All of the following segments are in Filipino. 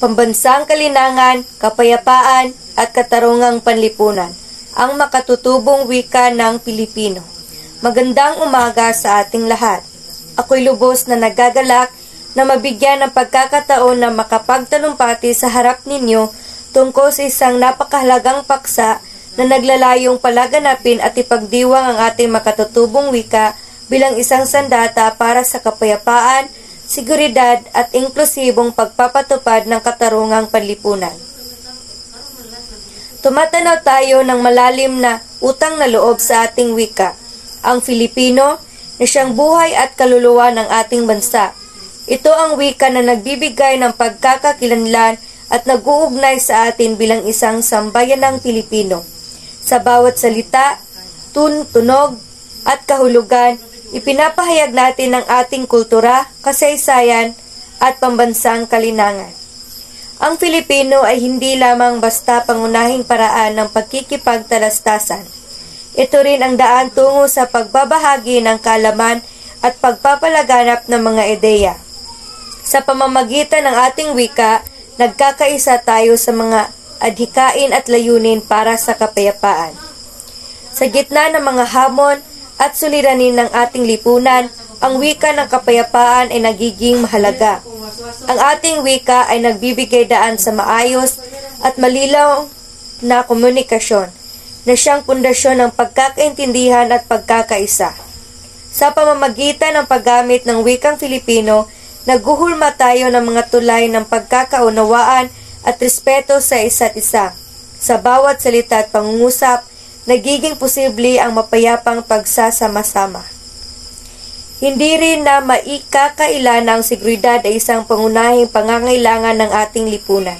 pambansang kalinangan, kapayapaan at katarungang panlipunan, ang makatutubong wika ng Pilipino. Magandang umaga sa ating lahat. Ako'y lubos na nagagalak na mabigyan ng pagkakataon na makapagtalumpati sa harap ninyo tungkol sa isang napakahalagang paksa na naglalayong palaganapin at ipagdiwang ang ating makatutubong wika bilang isang sandata para sa kapayapaan, seguridad at inklusibong pagpapatupad ng katarungang panlipunan. Tumatanaw tayo ng malalim na utang na loob sa ating wika, ang Filipino, na siyang buhay at kaluluwa ng ating bansa. Ito ang wika na nagbibigay ng pagkakakilanlan at nag-uugnay sa atin bilang isang sambayanang Pilipino. Sa bawat salita, tunog at kahulugan, ipinapahayag natin ang ating kultura, kasaysayan at pambansang kalinangan. Ang Filipino ay hindi lamang basta pangunahing paraan ng pagkikipagtalastasan. Ito rin ang daan tungo sa pagbabahagi ng kaalaman at pagpapalaganap ng mga ideya. Sa pamamagitan ng ating wika, nagkakaisa tayo sa mga adhikain at layunin para sa kapayapaan. Sa gitna ng mga hamon at suliranin ng ating lipunan, ang wika ng kapayapaan ay nagiging mahalaga. Ang ating wika ay nagbibigay daan sa maayos at malilaw na komunikasyon na siyang pundasyon ng pagkakaintindihan at pagkakaisa. Sa pamamagitan ng paggamit ng wikang Filipino, naghuhulma tayo ng mga tulay ng pagkakaunawaan at respeto sa isa't isa. Sa bawat salita at pangungusap, nagiging posible ang mapayapang pagsasama-sama. Hindi rin na maikakaila na ang seguridad ay isang pangunahing pangangailangan ng ating lipunan.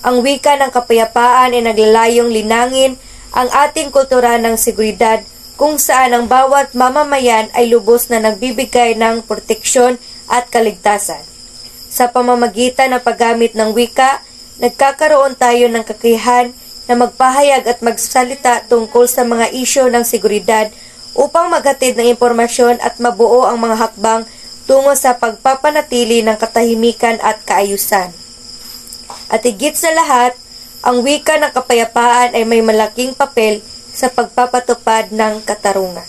Ang wika ng kapayapaan ay naglalayong linangin ang ating kultura ng seguridad kung saan ang bawat mamamayan ay lubos na nagbibigay ng proteksyon at kaligtasan. Sa pamamagitan ng paggamit ng wika, nagkakaroon tayo ng kakayahan na magpahayag at magsalita tungkol sa mga isyu ng seguridad upang maghatid ng impormasyon at mabuo ang mga hakbang tungo sa pagpapanatili ng katahimikan at kaayusan. At higit sa lahat, ang wika ng kapayapaan ay may malaking papel sa pagpapatupad ng katarungan.